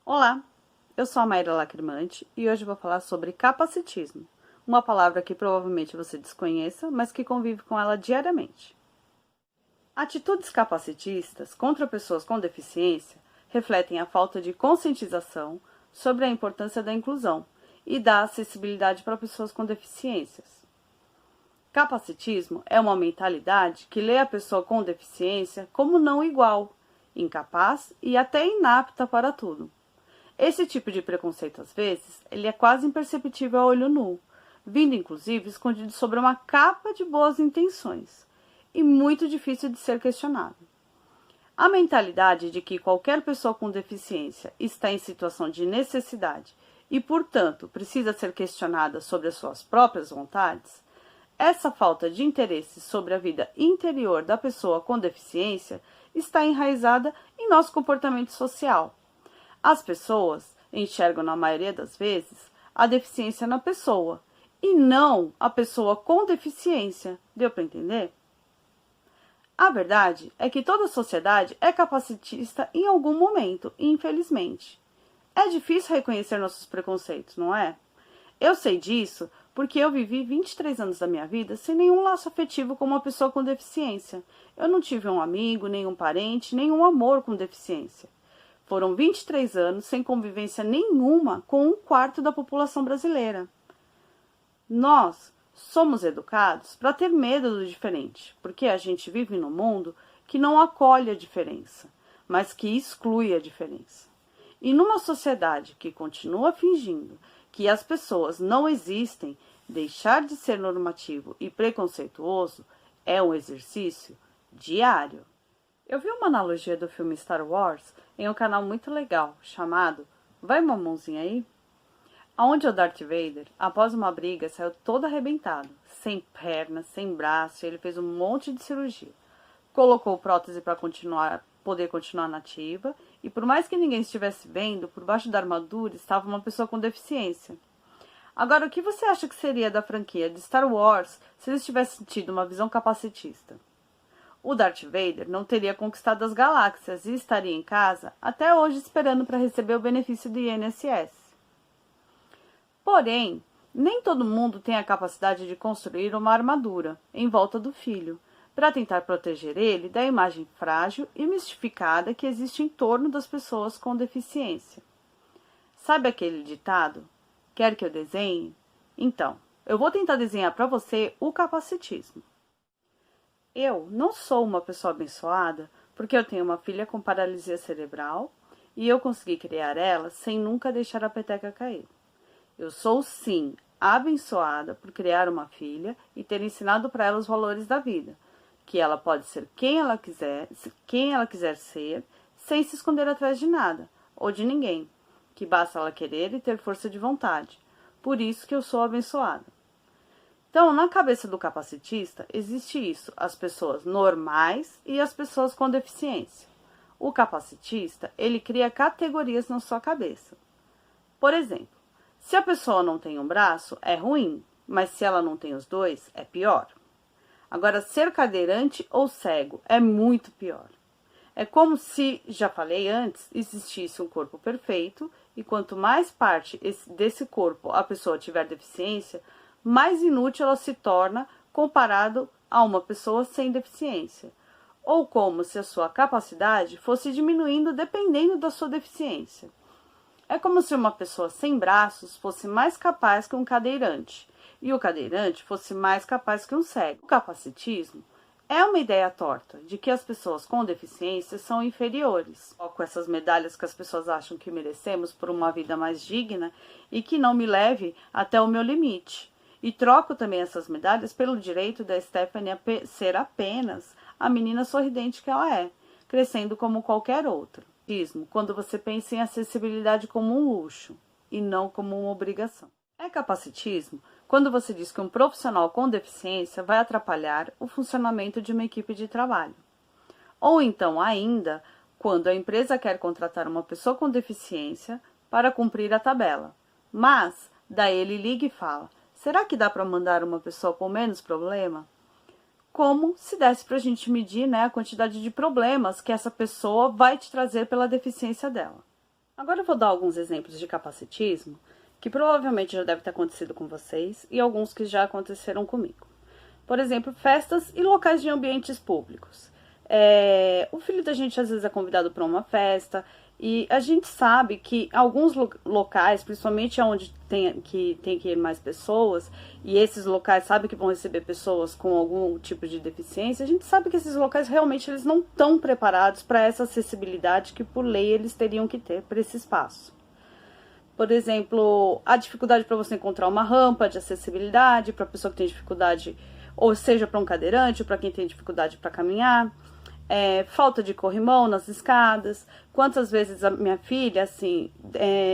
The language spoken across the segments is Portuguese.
Olá, eu sou a Mayra Lacrimante e hoje vou falar sobre capacitismo, uma palavra que provavelmente você desconheça, mas que convive com ela diariamente. Atitudes capacitistas contra pessoas com deficiência refletem a falta de conscientização sobre a importância da inclusão e da acessibilidade para pessoas com deficiências. Capacitismo é uma mentalidade que lê a pessoa com deficiência como não igual, incapaz e até inapta para tudo. Esse tipo de preconceito, às vezes, ele é quase imperceptível a olho nu, vindo inclusive escondido sobre uma capa de boas intenções, e muito difícil de ser questionado. A mentalidade de que qualquer pessoa com deficiência está em situação de necessidade e, portanto, precisa ser questionada sobre as suas próprias vontades, essa falta de interesse sobre a vida interior da pessoa com deficiência está enraizada em nosso comportamento social. As pessoas enxergam, na maioria das vezes, a deficiência na pessoa e não a pessoa com deficiência. Deu para entender? A verdade é que toda sociedade é capacitista em algum momento, infelizmente. É difícil reconhecer nossos preconceitos, não é? Eu sei disso porque eu vivi 23 anos da minha vida sem nenhum laço afetivo com uma pessoa com deficiência. Eu não tive um amigo, nenhum parente, nenhum amor com deficiência. Foram 23 anos sem convivência nenhuma com um quarto da população brasileira. Nós somos educados para ter medo do diferente, porque a gente vive num mundo que não acolhe a diferença, mas que exclui a diferença. E numa sociedade que continua fingindo que as pessoas não existem, deixar de ser normativo e preconceituoso é um exercício diário. Eu vi uma analogia do filme Star Wars em um canal muito legal chamado Vai uma mãozinha aí? Onde o Darth Vader, após uma briga, saiu todo arrebentado, sem perna, sem braço, e ele fez um monte de cirurgia. Colocou prótese para poder continuar nativa, e por mais que ninguém estivesse vendo, por baixo da armadura estava uma pessoa com deficiência. Agora, o que você acha que seria da franquia de Star Wars se eles tivessem tido uma visão capacitista? O Darth Vader não teria conquistado as galáxias e estaria em casa até hoje esperando para receber o benefício do INSS. Porém, nem todo mundo tem a capacidade de construir uma armadura em volta do filho, para tentar proteger ele da imagem frágil e mistificada que existe em torno das pessoas com deficiência. Sabe aquele ditado? Quer que eu desenhe? Então, eu vou tentar desenhar para você o capacitismo. Eu não sou uma pessoa abençoada porque eu tenho uma filha com paralisia cerebral e eu consegui criar ela sem nunca deixar a peteca cair. Eu sou, sim, abençoada por criar uma filha e ter ensinado para ela os valores da vida, que ela pode ser quem ela quiser ser, sem se esconder atrás de nada ou de ninguém, que basta ela querer e ter força de vontade. Por isso que eu sou abençoada. Então, na cabeça do capacitista, existe isso, as pessoas normais e as pessoas com deficiência. O capacitista, ele cria categorias na sua cabeça. Por exemplo, se a pessoa não tem um braço, é ruim, mas se ela não tem os dois, é pior. Agora, ser cadeirante ou cego é muito pior. É como se, já falei antes, existisse um corpo perfeito e quanto mais parte desse corpo a pessoa tiver deficiência, mais inútil ela se torna comparado a uma pessoa sem deficiência. Ou como se a sua capacidade fosse diminuindo dependendo da sua deficiência. É como se uma pessoa sem braços fosse mais capaz que um cadeirante, e o cadeirante fosse mais capaz que um cego. O capacitismo é uma ideia torta de que as pessoas com deficiência são inferiores, com essas medalhas que as pessoas acham que merecemos por uma vida mais digna e que não me leve até o meu limite. E troco também essas medalhas pelo direito da Stephanie ser apenas a menina sorridente que ela é, crescendo como qualquer outra. Quando você pensa em acessibilidade como um luxo e não como uma obrigação. É capacitismo quando você diz que um profissional com deficiência vai atrapalhar o funcionamento de uma equipe de trabalho. Ou então ainda, quando a empresa quer contratar uma pessoa com deficiência para cumprir a tabela. Mas, daí ele liga e fala, será que dá para mandar uma pessoa com menos problema? Como se desse para a gente medir, a quantidade de problemas que essa pessoa vai te trazer pela deficiência dela. Agora eu vou dar alguns exemplos de capacitismo que provavelmente já deve ter acontecido com vocês e alguns que já aconteceram comigo. Por exemplo, festas e locais de ambientes públicos. O filho da gente às vezes é convidado para uma festa e a gente sabe que alguns locais, principalmente onde tem que ir mais pessoas, e esses locais sabem que vão receber pessoas com algum tipo de deficiência, a gente sabe que esses locais realmente eles não estão preparados para essa acessibilidade que por lei eles teriam que ter para esse espaço. Por exemplo, a dificuldade para você encontrar uma rampa de acessibilidade para a pessoa que tem dificuldade, ou seja, para um cadeirante, ou para quem tem dificuldade para caminhar. Falta de corrimão nas escadas. Quantas vezes a minha filha, assim,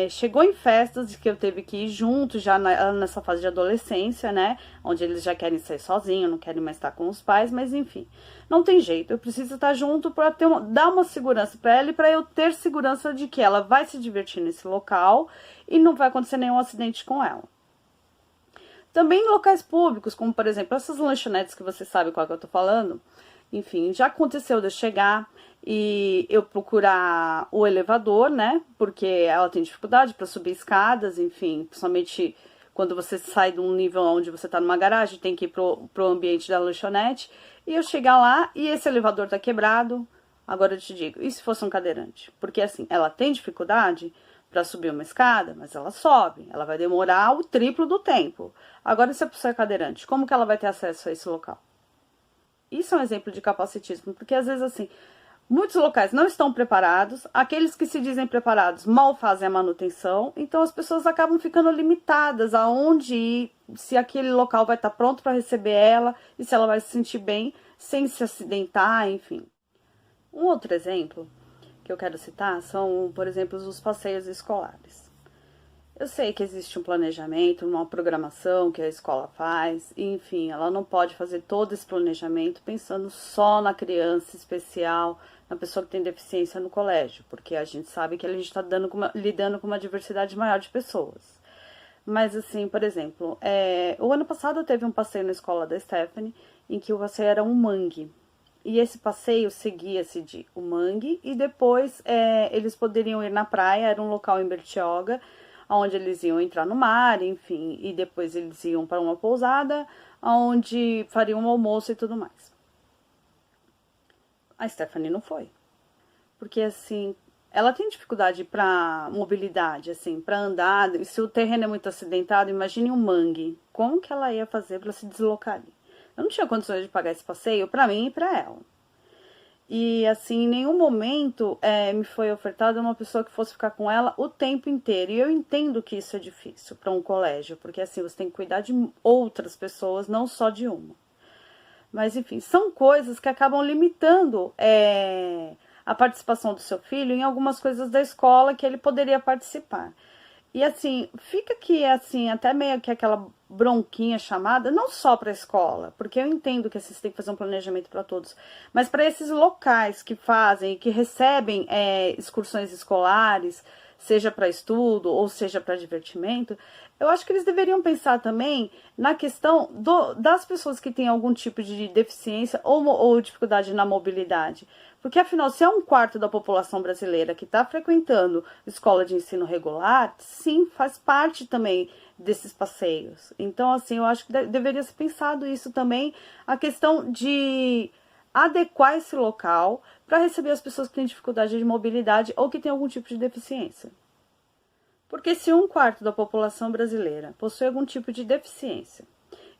chegou em festas que eu teve que ir junto, já nessa fase de adolescência, né? Onde eles já querem sair sozinhos, não querem mais estar com os pais, mas enfim. Não tem jeito, eu preciso estar junto para dar uma segurança para ela e para eu ter segurança de que ela vai se divertir nesse local e não vai acontecer nenhum acidente com ela. Também em locais públicos, como por exemplo, essas lanchonetes que você sabe qual que eu tô falando. Enfim, já aconteceu de eu chegar e eu procurar o elevador, né? Porque ela tem dificuldade para subir escadas, enfim, principalmente quando você sai de um nível onde você tá numa garagem, tem que ir pro ambiente da lanchonete. E eu chegar lá e esse elevador tá quebrado. Agora eu te digo, e se fosse um cadeirante? Porque assim, ela tem dificuldade para subir uma escada, mas ela sobe. Ela vai demorar o triplo do tempo. Agora, se a pessoa é cadeirante, como que ela vai ter acesso a esse local? Isso é um exemplo de capacitismo, porque às vezes, assim, muitos locais não estão preparados, aqueles que se dizem preparados mal fazem a manutenção, então as pessoas acabam ficando limitadas aonde ir, se aquele local vai estar pronto para receber ela e se ela vai se sentir bem, sem se acidentar, enfim. Um outro exemplo que eu quero citar são, por exemplo, os passeios escolares. Eu sei que existe um planejamento, uma programação que a escola faz, e, enfim, ela não pode fazer todo esse planejamento pensando só na criança especial, na pessoa que tem deficiência no colégio, porque a gente sabe que a gente está lidando com uma diversidade maior de pessoas. Mas, assim, por exemplo, o ano passado teve um passeio na escola da Stephanie, em que o passeio era um mangue. E esse passeio seguia-se de um mangue, e depois eles poderiam ir na praia, era um local em Bertioga, onde eles iam entrar no mar, enfim, e depois eles iam para uma pousada, onde fariam um almoço e tudo mais. A Stephanie não foi, porque assim, ela tem dificuldade para mobilidade, assim, para andar, e se o terreno é muito acidentado, imagine um mangue, como que ela ia fazer para se deslocar ali? Eu não tinha condições de pagar esse passeio para mim e para ela. E, assim, em nenhum momento me foi ofertada uma pessoa que fosse ficar com ela o tempo inteiro. E eu entendo que isso é difícil para um colégio, porque, assim, você tem que cuidar de outras pessoas, não só de uma. Mas, enfim, são coisas que acabam limitando a participação do seu filho em algumas coisas da escola que ele poderia participar. E, assim, fica aqui, assim, até meio que aquela bronquinha chamada, não só para a escola, porque eu entendo que assim, você tem que fazer um planejamento para todos, mas para esses locais que fazem, que recebem excursões escolares, seja para estudo ou seja para divertimento, eu acho que eles deveriam pensar também na questão das pessoas que têm algum tipo de deficiência ou dificuldade na mobilidade. Porque, afinal, se é um quarto da população brasileira que está frequentando escola de ensino regular, sim, faz parte também desses passeios. Então, assim, eu acho que deveria ser pensado isso também, a questão de adequar esse local para receber as pessoas que têm dificuldade de mobilidade ou que têm algum tipo de deficiência. Porque se um quarto da população brasileira possui algum tipo de deficiência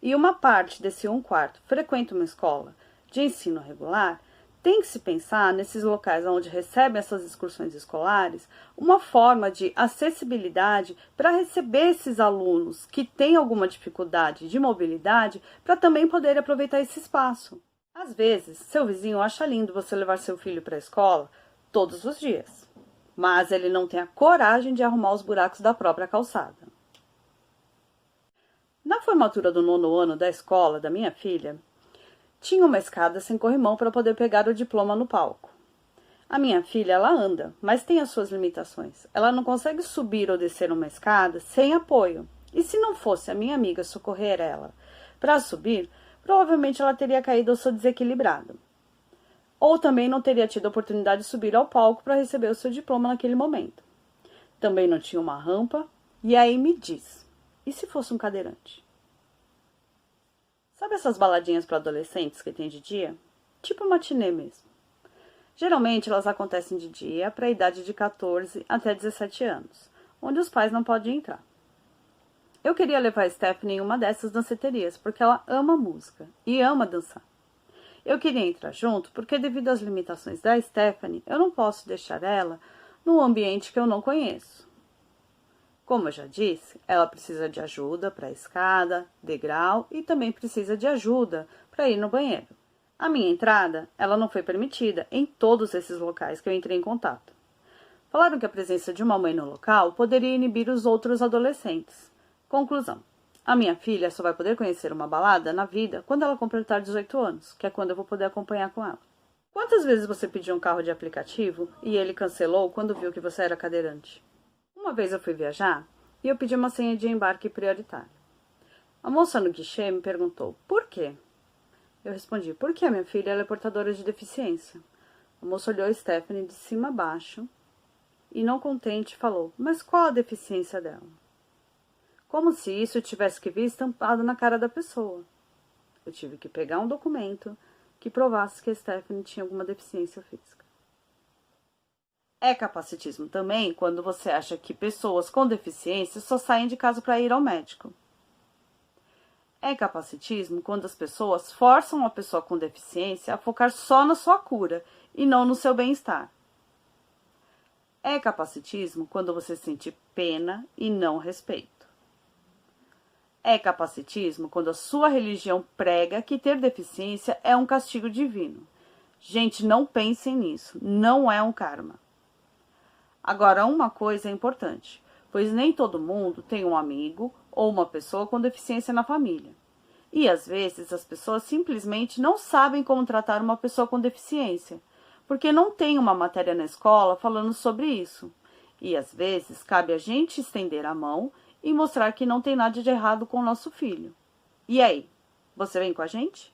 e uma parte desse um quarto frequenta uma escola de ensino regular, tem que se pensar, nesses locais onde recebem essas excursões escolares, uma forma de acessibilidade para receber esses alunos que têm alguma dificuldade de mobilidade para também poder aproveitar esse espaço. Às vezes, seu vizinho acha lindo você levar seu filho para a escola todos os dias, mas ele não tem a coragem de arrumar os buracos da própria calçada. Na formatura do 9º ano da escola da minha filha, tinha uma escada sem corrimão para poder pegar o diploma no palco. A minha filha, ela anda, mas tem as suas limitações. Ela não consegue subir ou descer uma escada sem apoio. E se não fosse a minha amiga socorrer ela para subir, provavelmente ela teria caído ou sou desequilibrada. Ou também não teria tido a oportunidade de subir ao palco para receber o seu diploma naquele momento. Também não tinha uma rampa. E aí me diz, e se fosse um cadeirante? Sabe essas baladinhas para adolescentes que tem de dia? Tipo matinê mesmo. Geralmente elas acontecem de dia para a idade de 14 até 17 anos, onde os pais não podem entrar. Eu queria levar a Stephanie em uma dessas danceterias, porque ela ama música e ama dançar. Eu queria entrar junto porque, devido às limitações da Stephanie, eu não posso deixar ela num ambiente que eu não conheço. Como eu já disse, ela precisa de ajuda para a escada, degrau e também precisa de ajuda para ir no banheiro. A minha entrada, ela não foi permitida em todos esses locais que eu entrei em contato. Falaram que a presença de uma mãe no local poderia inibir os outros adolescentes. Conclusão. A minha filha só vai poder conhecer uma balada na vida quando ela completar 18 anos, que é quando eu vou poder acompanhar com ela. Quantas vezes você pediu um carro de aplicativo e ele cancelou quando viu que você era cadeirante? Uma vez eu fui viajar e eu pedi uma senha de embarque prioritária. A moça no guichê me perguntou, por quê? Eu respondi, porque a minha filha ela é portadora de deficiência. A moça olhou Stephanie de cima a baixo e, não contente, falou, mas qual a deficiência dela? Como se isso tivesse que vir estampado na cara da pessoa. Eu tive que pegar um documento que provasse que a Stephanie tinha alguma deficiência física. É capacitismo também quando você acha que pessoas com deficiência só saem de casa para ir ao médico. É capacitismo quando as pessoas forçam a pessoa com deficiência a focar só na sua cura e não no seu bem-estar. É capacitismo quando você sente pena e não respeito. É capacitismo quando a sua religião prega que ter deficiência é um castigo divino. Gente, não pensem nisso, não é um karma. Agora, uma coisa é importante, pois nem todo mundo tem um amigo ou uma pessoa com deficiência na família. E às vezes as pessoas simplesmente não sabem como tratar uma pessoa com deficiência, porque não tem uma matéria na escola falando sobre isso. E às vezes cabe a gente estender a mão e mostrar que não tem nada de errado com o nosso filho. E aí, você vem com a gente?